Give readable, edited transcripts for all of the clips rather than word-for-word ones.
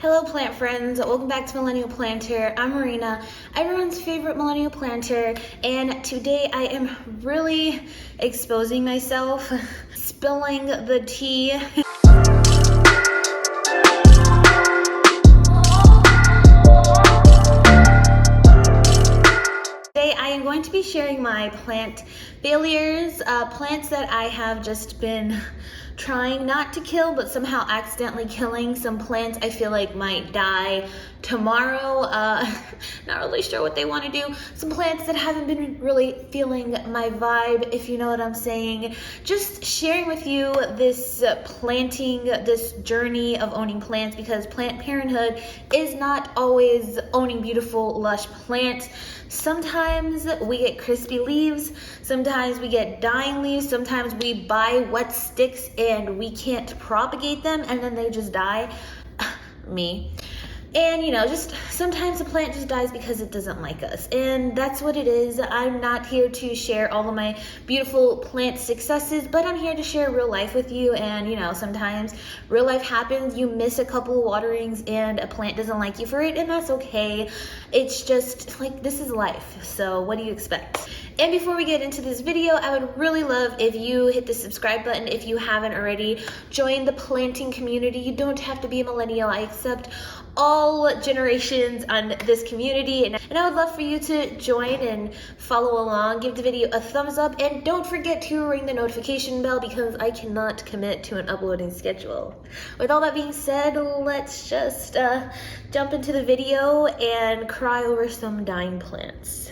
Hello plant friends, welcome back to Millennial Planter. I'm Marina, everyone's favorite millennial planter, and today I am really exposing myself, spilling the tea. Today I am going to be sharing my plant failures, plants that I have just been trying not to kill, but somehow accidentally killing. Some plants I feel like might die tomorrow. Not really sure what they want to do. Some plants that haven't been really feeling my vibe, if you know what I'm saying. Just sharing with you this this journey of owning plants, because plant parenthood is not always owning beautiful, lush plants. Sometimes we get crispy leaves, sometimes we get dying leaves, sometimes we buy wet sticks and we can't propagate them and then they just die. Me. And you know, just sometimes the plant just dies because it doesn't like us, and that's what it is. I'm not here to share all of my beautiful plant successes, but I'm here to share real life with you. And you know, sometimes real life happens. You miss a couple of waterings and a plant doesn't like you for it, and that's okay. It's just like, this is life, so what do you expect? And before we get into this video, I would really love if you hit the subscribe button if you haven't already. Join the planting community. You don't have to be a millennial. I accept all generations on this community, and I would love for you to join and follow along. Give the video a thumbs up, and don't forget to ring the notification bell because I cannot commit to an uploading schedule. With all that being said, let's just jump into the video and cry over some dying plants.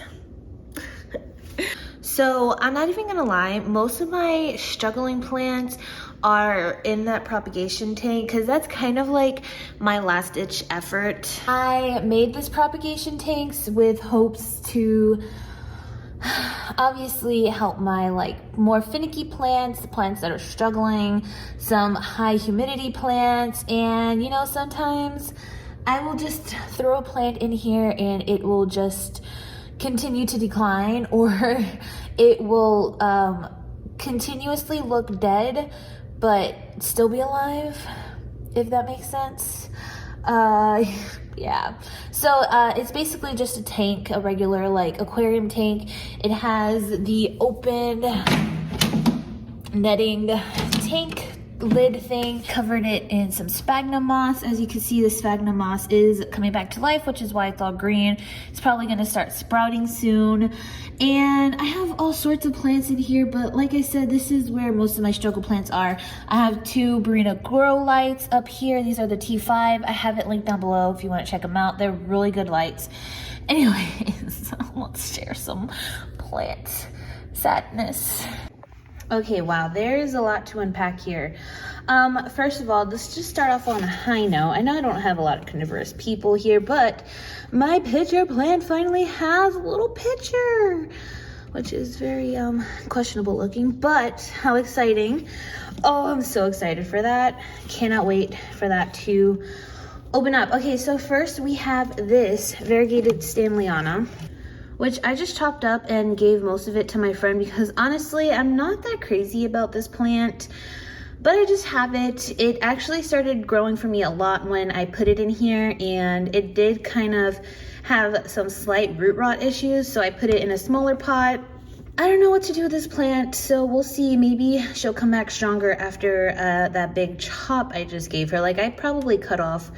So I'm not even gonna lie, most of my struggling plants are in that propagation tank because that's kind of like my last ditch effort. I made this propagation tanks with hopes to obviously help my more finicky plants, the plants that are struggling, some high humidity plants, and you know, sometimes I will just throw a plant in here and it will just continue to decline, or it will continuously look dead but still be alive, if that makes sense. Yeah, so it's basically just a tank, a regular aquarium tank. It has the open netting tank lid thing, covered it in some sphagnum moss. As you can see, the sphagnum moss is coming back to life, which is why it's all green. It's probably going to start sprouting soon. And I have all sorts of plants in here, but like I said, this is where most of my struggle plants are. I have two Barina grow lights up here. These are the T5. I have it linked down below if you want to check them out. They're really good lights. Anyways, let's share some plant sadness. Okay, wow, there's a lot to unpack here. First of all, let's just start off on a high note. I know I don't have a lot of carnivorous people here, but my pitcher plant finally has a little pitcher, which is very questionable looking, but how exciting. Oh, I'm so excited for that. Cannot wait for that to open up. Okay, so first we have this variegated Stanleyana, which I just chopped up and gave most of it to my friend because honestly, I'm not that crazy about this plant, but I just have it. It actually started growing for me a lot when I put it in here, and it did kind of have some slight root rot issues, so I put it in a smaller pot. I don't know what to do with this plant, so we'll see. Maybe she'll come back stronger after that big chop I just gave her. I probably cut off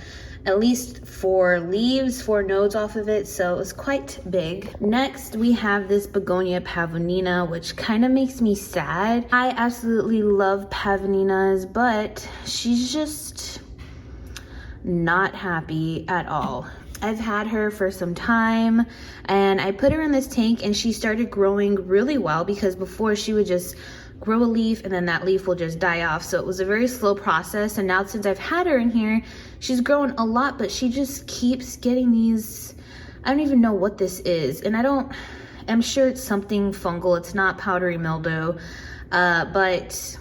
at least 4 nodes off of it, so it was quite big. Next, we have this Begonia pavonina, which kind of makes me sad. I absolutely love pavoninas, but she's just not happy at all. I've had her for some time, and I put her in this tank and she started growing really well, because before she would just grow a leaf and then that leaf will just die off. So it was a very slow process, and now since I've had her in here, she's grown a lot, but she just keeps getting these, I don't even know what this is, and I'm sure it's something fungal. It's not powdery mildew, but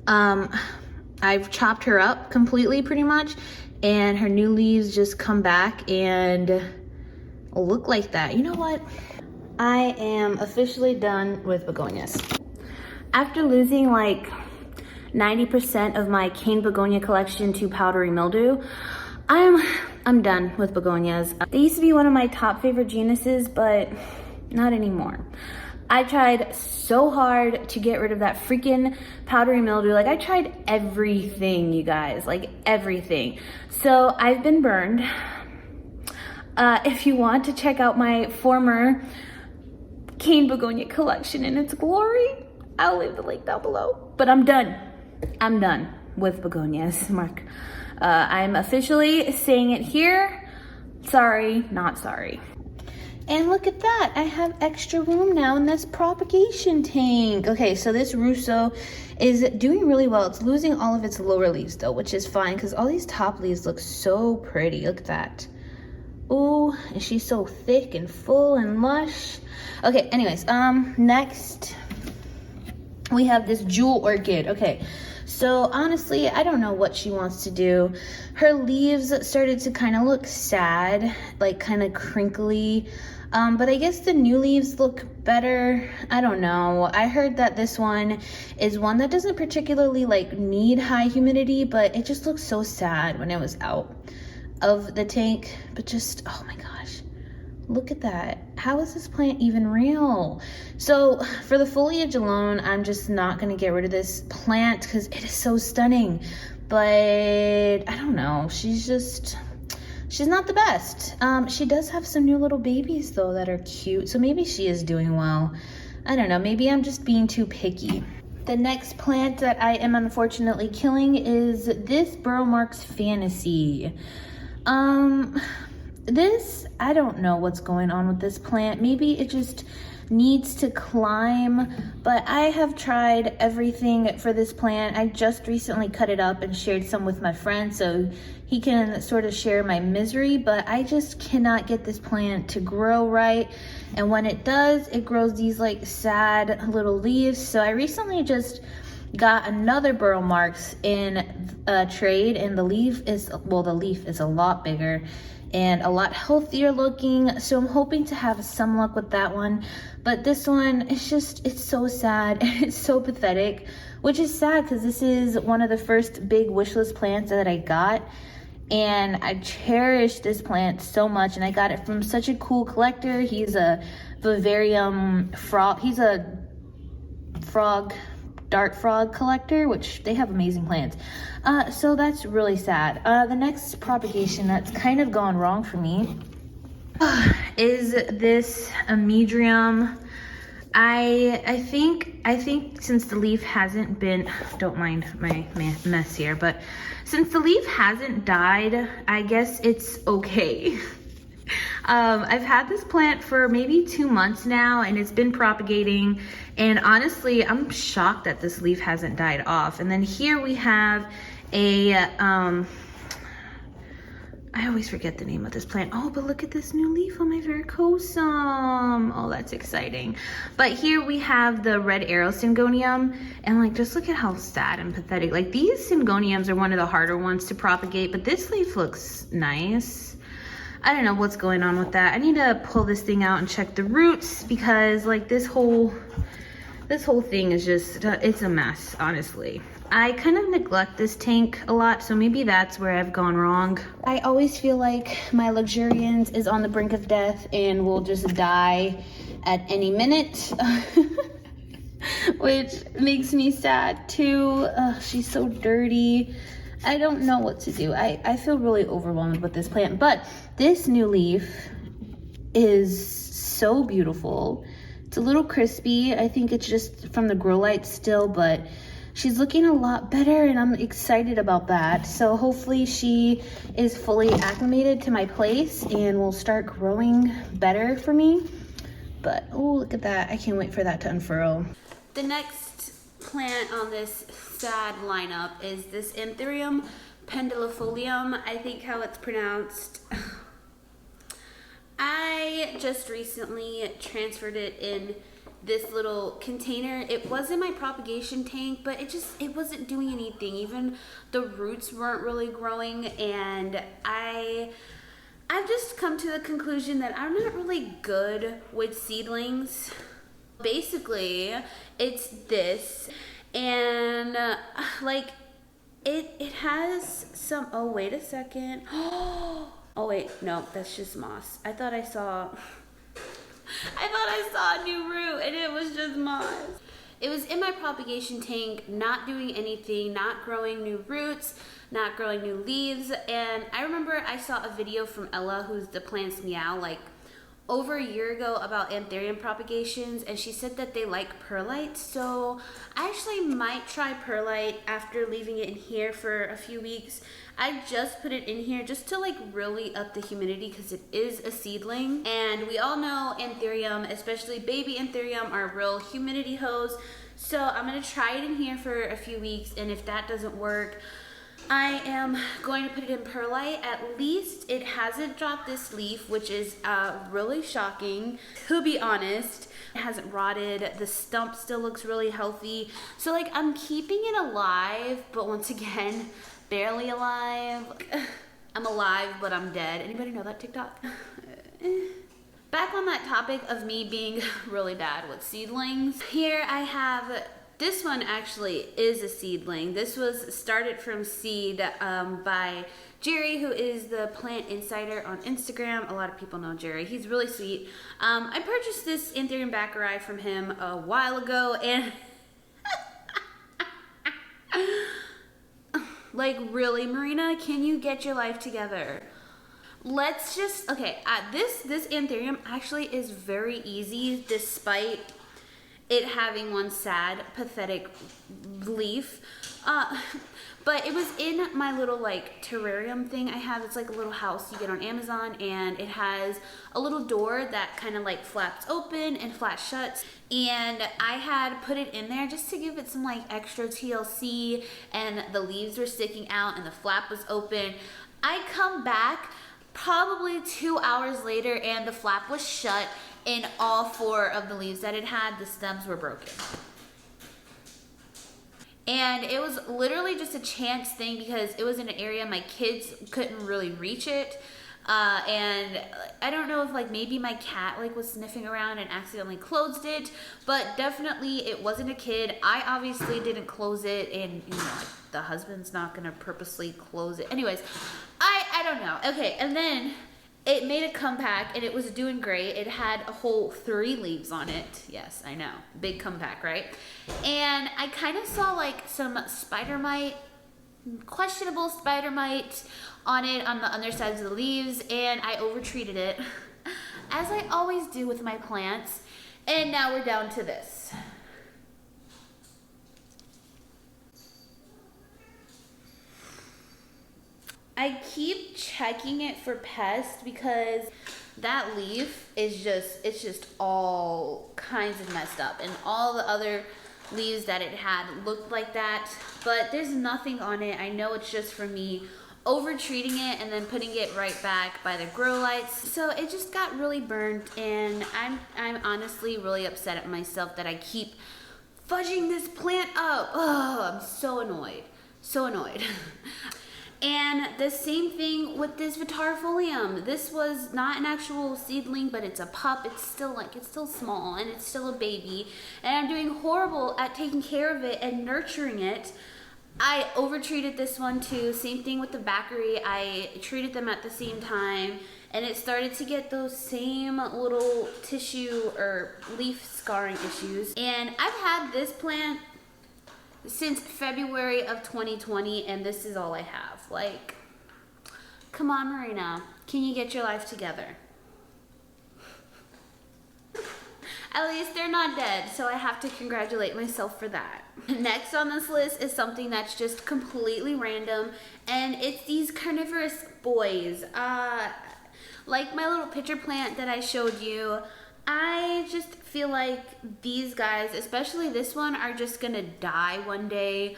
I've chopped her up completely pretty much, and her new leaves just come back and look like that. You know what? I am officially done with begonias. After losing 90% of my cane begonia collection to powdery mildew. I'm done with begonias. They used to be one of my top favorite genuses, but not anymore. I tried so hard to get rid of that freaking powdery mildew. Like, I tried everything, you guys, like everything. So I've been burned. If you want to check out my former cane begonia collection in its glory, I'll leave the link down below. But I'm done. I'm done with begonias, Mark. I'm officially saying it here. Sorry, not sorry. And look at that, I have extra room now in this propagation tank. Okay, so this Russo is doing really well. It's losing all of its lower leaves though, which is fine because all these top leaves look so pretty. Look at that. Ooh, and she's so thick and full and lush. Okay, anyways, next we have this jewel orchid. Okay, so honestly, I don't know what she wants to do. Her leaves started to kind of look sad, like kind of crinkly. But I guess the new leaves look better. I don't know. I heard that this one is one that doesn't particularly like need high humidity, but it just looks so sad when it was out of the tank. But just, oh my gosh, look at that. How is this plant even real? So for the foliage alone, I'm just not gonna get rid of this plant because it is so stunning. But I don't know, she's not the best. She does have some new little babies though that are cute, so maybe she is doing well. I don't know, maybe I'm just being too picky. The next plant that I am unfortunately killing is this Burrow Marks Fantasy. This, I don't know what's going on with this plant. Maybe it just needs to climb, but I have tried everything for this plant. I just recently cut it up and shared some with my friend so he can sort of share my misery, but I just cannot get this plant to grow right. And when it does, it grows these like sad little leaves. So I recently just got another Burrow Marks in a trade, and the leaf is a lot bigger and a lot healthier looking, so I'm hoping to have some luck with that one. But this one, it's so sad and it's so pathetic, which is sad because this is one of the first big wish list plants that I got, and I cherish this plant so much, and I got it from such a cool collector. He's a vivarium frog, he's a dart frog collector, which they have amazing plants. So that's really sad. The next propagation that's kind of gone wrong for me is this Amedrium. I think since the leaf hasn't been, don't mind my mess here, but since the leaf hasn't died, I guess it's okay. I've had this plant for maybe 2 months now, and it's been propagating, and honestly, I'm shocked that this leaf hasn't died off. And then here we have a, I always forget the name of this plant. Oh, but look at this new leaf on my varicosum. Oh, that's exciting. But here we have the red arrow syngonium, and like, just look at how sad and pathetic. Like, these syngoniums are one of the harder ones to propagate, but this leaf looks nice. I don't know what's going on with that. I need to pull this thing out and check the roots, because like this whole thing is just, it's a mess, honestly. I kind of neglect this tank a lot, so maybe that's where I've gone wrong. I always feel like my luxurians is on the brink of death and will just die at any minute, which makes me sad too. She's so dirty. I don't know what to do. I feel really overwhelmed with this plant, but this new leaf is so beautiful. It's a little crispy. I think it's just from the grow light still, but she's looking a lot better, and I'm excited about that. So hopefully she is fully acclimated to my place and will start growing better for me. But oh, look at that. I can't wait for that to unfurl. The next plant on this sad lineup is this Anthurium pendulifolium, I think how it's pronounced. I just recently transferred it in this little container. It was in my propagation tank, but it wasn't doing anything. Even the roots weren't really growing, and I've just come to the conclusion that I'm not really good with seedlings. Basically, it's this, And like it has some, oh wait a second. Oh wait, no, that's just moss. I thought I saw a new root and it was just moss. It was in my propagation tank, not doing anything, not growing new roots, not growing new leaves. And I remember I saw a video from Ella, who's the Plants Meow, like over a year ago about anthurium propagations, and she said that they like perlite. So I actually might try perlite after leaving it in here for a few weeks. I just put it in here just to like really up the humidity because it is a seedling, and we all know anthurium, especially baby anthurium, are real humidity hoes. So I'm gonna try it in here for a few weeks, and if that doesn't work, I am going to put it in perlite. At least it hasn't dropped this leaf, which is really shocking, to be honest. It hasn't rotted. The stump still looks really healthy. So like I'm keeping it alive, but once again, barely alive. I'm alive, but I'm dead. Anybody know that TikTok? Back on that topic of me being really bad with seedlings. Here I have, this one actually is a seedling. This was started from seed by Jerry, who is the Plant Insider on Instagram. A lot of people know Jerry. He's really sweet. I purchased this anthurium backeri from him a while ago, and like, really, Marina, can you get your life together? Let's just, okay, this anthurium actually is very easy despite it having one sad, pathetic leaf. But it was in my little like terrarium thing I have. It's like a little house you get on Amazon, and it has a little door that kind of like flaps open and flaps shuts. And I had put it in there just to give it some like extra TLC, and the leaves were sticking out and the flap was open. I come back probably 2 hours later and the flap was shut, and all 4 of the leaves that it had, the stems were broken. And it was literally just a chance thing because it was in an area my kids couldn't really reach it. And I don't know if like maybe my cat like was sniffing around and accidentally closed it, but definitely it wasn't a kid. I obviously didn't close it, and you know, like, the husband's not gonna purposely close it. Anyways, I don't know. Okay, and then it made a comeback and it was doing great. It had a whole 3 leaves on it. Yes, I know. Big comeback, right? And I kind of saw like some spider mite, questionable spider mite on it on the undersides of the leaves, and I overtreated it, as I always do with my plants. And now we're down to this. I keep checking it for pests because that leaf is just all kinds of messed up, and all the other leaves that it had looked like that, but there's nothing on it. I know it's just from me over-treating it and then putting it right back by the grow lights. So it just got really burnt, and I'm honestly really upset at myself that I keep fudging this plant up. Oh, I'm so annoyed. So annoyed. And the same thing with this Vitarifolium. This was not an actual seedling, but it's a pup. It's still small and it's still a baby. And I'm doing horrible at taking care of it and nurturing it. I overtreated this one too. Same thing with the backeri. I treated them at the same time, and it started to get those same little tissue or leaf scarring issues. And I've had this plant since February of 2020, and this is all I have. Like, come on, Marina, can you get your life together? At least they're not dead, so I have to congratulate myself for that. Next on this list is something that's just completely random, and it's these carnivorous boys. Like my little pitcher plant that I showed you, I just feel like these guys, especially this one, are just gonna die one day.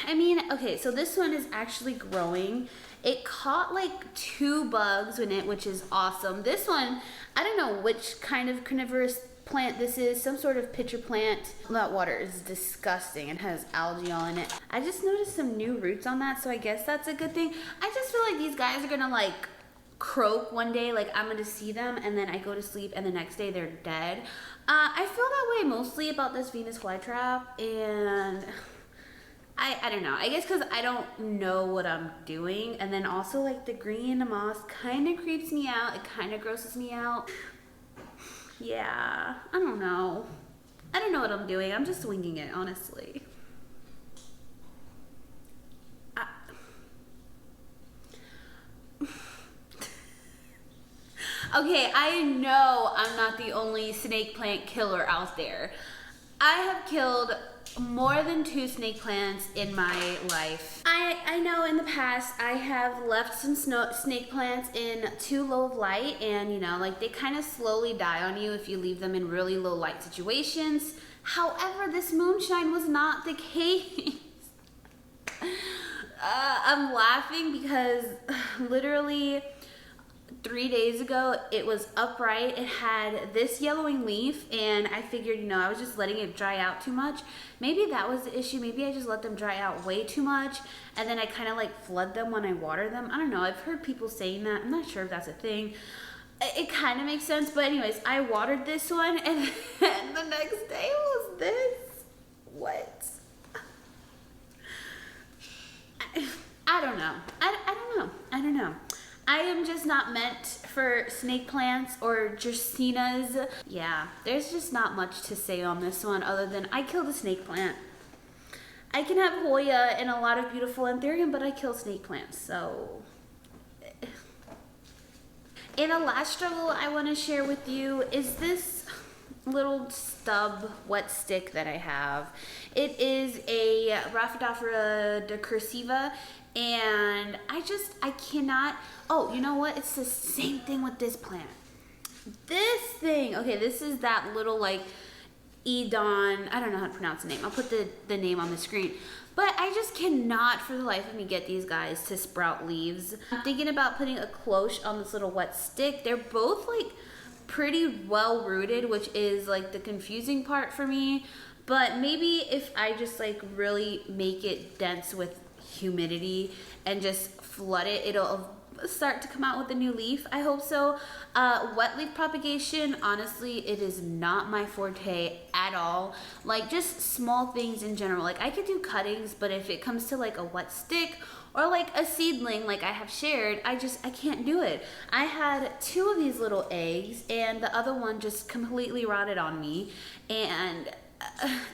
I mean, okay, so this one is actually growing. It caught like 2 bugs in it, which is awesome. This one, I don't know which kind of carnivorous plant this is, some sort of pitcher plant. That water is disgusting. It has algae all in it. I just noticed some new roots on that, so I guess that's a good thing. I just feel like these guys are gonna like croak one day, like I'm gonna see them, and then I go to sleep and the next day they're dead. I feel that way mostly about this Venus flytrap, and I don't know. I guess because I don't know what I'm doing, and then also like the green moss kind of creeps me out. It kind of grosses me out. Yeah, I don't know. I don't know what I'm doing. I'm just winging it, honestly. Okay, I know I'm not the only snake plant killer out there. I have killed more than 2 snake plants in my life. I know in the past I have left some snake plants in too low of light, and you know, like they kind of slowly die on you if you leave them in really low light situations. However, this moonshine was not the case. I'm laughing because literally 3 days ago it was upright. It had this yellowing leaf, and I figured, you know, I was just letting it dry out too much. Maybe that was the issue. Maybe I just let them dry out way too much, and then I kind of like flood them when I water them. I don't know. I've heard people saying that. I'm not sure if that's a thing. It kind of makes sense, but anyways, I watered this one, and then the next day was this. What? I don't know. I don't know. I am just not meant for snake plants or Dracaenas. Yeah, there's just not much to say on this one other than I killed a snake plant. I can have Hoya and a lot of beautiful anthurium, but I kill snake plants, so. And the last struggle I want to share with you is this little stub wet stick that I have. It is a Rhaphidophora decursiva, and I cannot. Oh, you know what? It's the same thing with this plant. This thing, okay, this is that little like Edon, I don't know how to pronounce the name. I'll put the name on the screen. But I just cannot for the life of me get these guys to sprout leaves. I'm thinking about putting a cloche on this little wet stick. They're both like pretty well rooted, which is like the confusing part for me. But maybe if I just like really make it dense with humidity and just flood it, it'll start to come out with a new leaf. I hope so. Wet leaf propagation, honestly, it is not my forte at all. Like just small things in general. Like I could do cuttings, but if it comes to like a wet stick or like a seedling like I have shared, I can't do it. I had 2 of these little eggs and the other one just completely rotted on me, and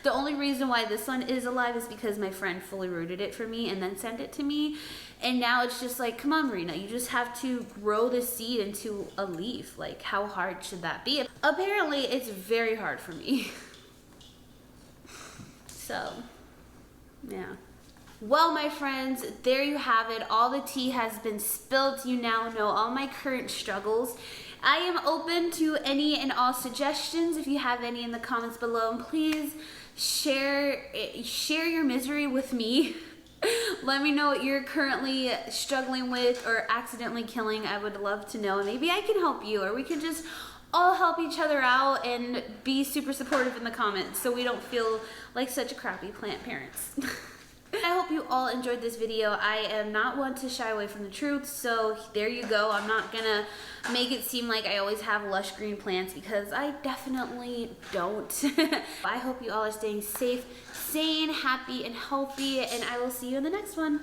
the only reason why this one is alive is because my friend fully rooted it for me and then sent it to me. And now it's just like, come on, Marina, you just have to grow the seed into a leaf. Like, how hard should that be? Apparently, it's very hard for me. So, yeah. Well, my friends, there you have it. All the tea has been spilled. You now know all my current struggles. I am open to any and all suggestions if you have any in the comments below. And please share your misery with me. Let me know what you're currently struggling with or accidentally killing. I would love to know. Maybe I can help you, or we could just all help each other out and be super supportive in the comments so we don't feel like such crappy plant parents. I hope you all enjoyed this video. I am not one to shy away from the truth, so there you go. I'm not gonna make it seem like I always have lush green plants, because I definitely don't. I hope you all are staying safe, sane, happy, and healthy, and I will see you in the next one.